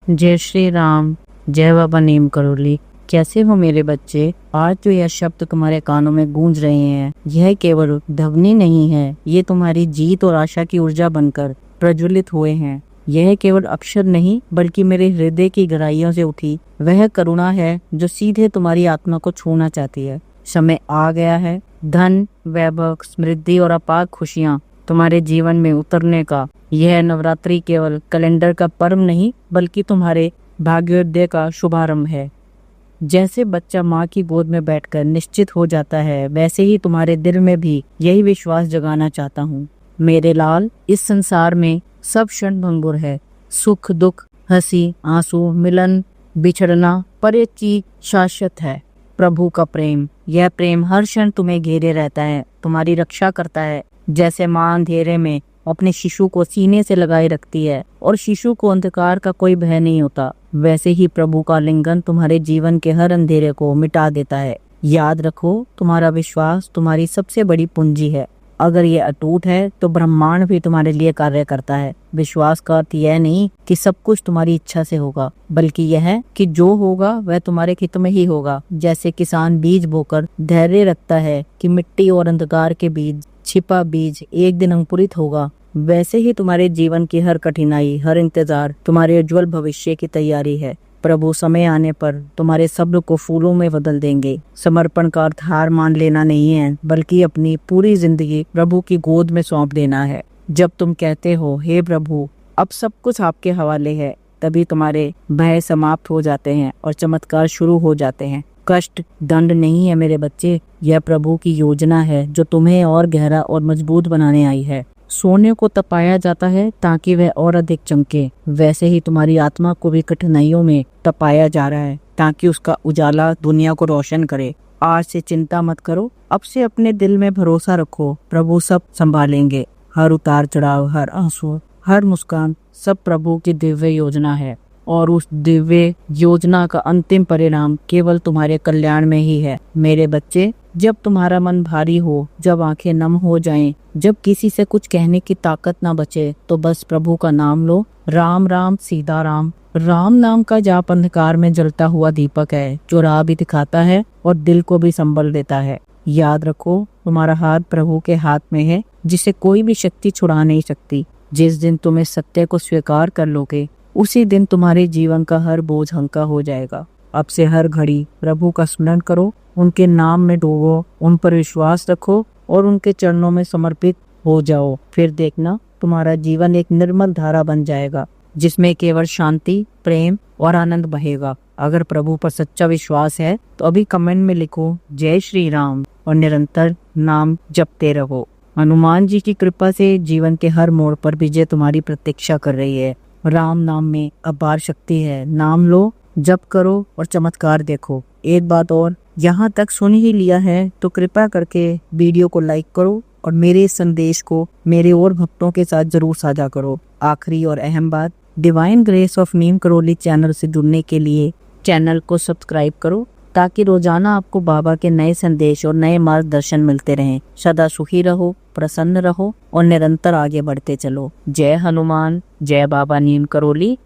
जय श्री राम। जय बाबा नीम करोली। कैसे हो मेरे बच्चे? आज जो यह शब्द तुम्हारे कानों में गूंज रहे हैं, यह केवल ध्वनि नहीं है, ये तुम्हारी जीत और आशा की ऊर्जा बनकर प्रज्वलित हुए हैं। यह केवल अक्षर नहीं, बल्कि मेरे हृदय की गहराइयों से उठी वह करुणा है जो सीधे तुम्हारी आत्मा को छूना चाहती है। समय आ गया है, धन, वैभव, समृद्धि और अपार खुशियाँ तुम्हारे जीवन में उतरने का। यह नवरात्रि केवल कैलेंडर का पर्व नहीं, बल्कि तुम्हारे भाग्योदय का शुभारंभ है। जैसे बच्चा माँ की गोद में बैठकर निश्चित हो जाता है, वैसे ही तुम्हारे दिल में भी यही विश्वास जगाना चाहता हूँ। मेरे लाल, इस संसार में सब क्षण भंगुर है। सुख, दुख, हंसी, आंसू, मिलन, बिछड़ना, पर एक चीज शाश्वत है, प्रभु का प्रेम। यह प्रेम हर क्षण तुम्हें घेरे रहता है, तुम्हारी रक्षा करता है। जैसे माँ अंधेरे में अपने शिशु को सीने से लगाए रखती है और शिशु को अंधकार का कोई भय नहीं होता, वैसे ही प्रभु का लिंगन तुम्हारे जीवन के हर अंधेरे को मिटा देता है। याद रखो, तुम्हारा विश्वास तुम्हारी सबसे बड़ी पूंजी है। अगर ये अटूट है तो ब्रह्मांड भी तुम्हारे लिए कार्य करता है। विश्वास का अर्थ यह नहीं कि सब कुछ तुम्हारी इच्छा से होगा, बल्कि यह है कि जो होगा वह तुम्हारे हित में ही होगा। जैसे किसान बीज बोकर धैर्य रखता है कि मिट्टी और अंधकार के बीच छिपा बीज एक दिन अंकुरित होगा, वैसे ही तुम्हारे जीवन की हर कठिनाई, हर इंतजार तुम्हारे उज्जवल भविष्य की तैयारी है। प्रभु समय आने पर तुम्हारे सब्र को फूलों में बदल देंगे। समर्पण का अर्थ हार मान लेना नहीं है, बल्कि अपनी पूरी जिंदगी प्रभु की गोद में सौंप देना है। जब तुम कहते हो, हे प्रभु, अब सब कुछ आपके हवाले है, तभी तुम्हारे भय समाप्त हो जाते हैं और चमत्कार शुरू हो जाते हैं। कष्ट दंड नहीं है मेरे बच्चे, यह प्रभु की योजना है जो तुम्हें और गहरा और मजबूत बनाने आई है। सोने को तपाया जाता है ताकि वह और अधिक चमके, वैसे ही तुम्हारी आत्मा को भी कठिनाइयों में तपाया जा रहा है ताकि उसका उजाला दुनिया को रोशन करे। आज से चिंता मत करो, अब से अपने दिल में भरोसा रखो, प्रभु सब संभालेंगे। हर उतार चढ़ाव, हर आंसू, हर मुस्कान सब प्रभु की दिव्य योजना है, और उस दिव्य योजना का अंतिम परिणाम केवल तुम्हारे कल्याण में ही है। मेरे बच्चे, जब तुम्हारा मन भारी हो, जब आंखें नम हो जाएं, जब किसी से कुछ कहने की ताकत ना बचे, तो बस प्रभु का नाम लो। राम राम सीता राम। राम नाम का जाप अंधकार में जलता हुआ दीपक है, जो राह भी दिखाता है और दिल को भी संबल देता है। याद रखो, तुम्हारा हाथ प्रभु के हाथ में है, जिसे कोई भी शक्ति छुड़ा नहीं सकती। जिस दिन तुम इस सत्य को स्वीकार कर लोगे, उसी दिन तुम्हारे जीवन का हर बोझ हल्का हो जाएगा। अब से हर घड़ी प्रभु का स्मरण करो, उनके नाम में डूबो, उन पर विश्वास रखो और उनके चरणों में समर्पित हो जाओ। फिर देखना, तुम्हारा जीवन एक निर्मल धारा बन जाएगा, जिसमें केवल शांति, प्रेम और आनंद बहेगा। अगर प्रभु पर सच्चा विश्वास है तो अभी कमेंट में लिखो जय श्री राम और निरंतर नाम जपते रहो। हनुमान जी की कृपा से जीवन के हर मोड़ पर विजय तुम्हारी प्रतीक्षा कर रही है। राम नाम में अपार शक्ति है। नाम लो, जप करो और चमत्कार देखो। एक बात और, यहाँ तक सुन ही लिया है तो कृपया करके वीडियो को लाइक करो और मेरे इस संदेश को मेरे और भक्तों के साथ जरूर साझा करो। आखिरी और अहम बात, divine grace of Neem Karoli channel से जुड़ने के लिए चैनल को सब्सक्राइब करो, ताकि रोजाना आपको बाबा के नए संदेश और नए मार्गदर्शन मिलते रहें। सदा सुखी रहो, प्रसन्न रहो और निरंतर आगे बढ़ते चलो। जय हनुमान, जय बाबा नीम करोली।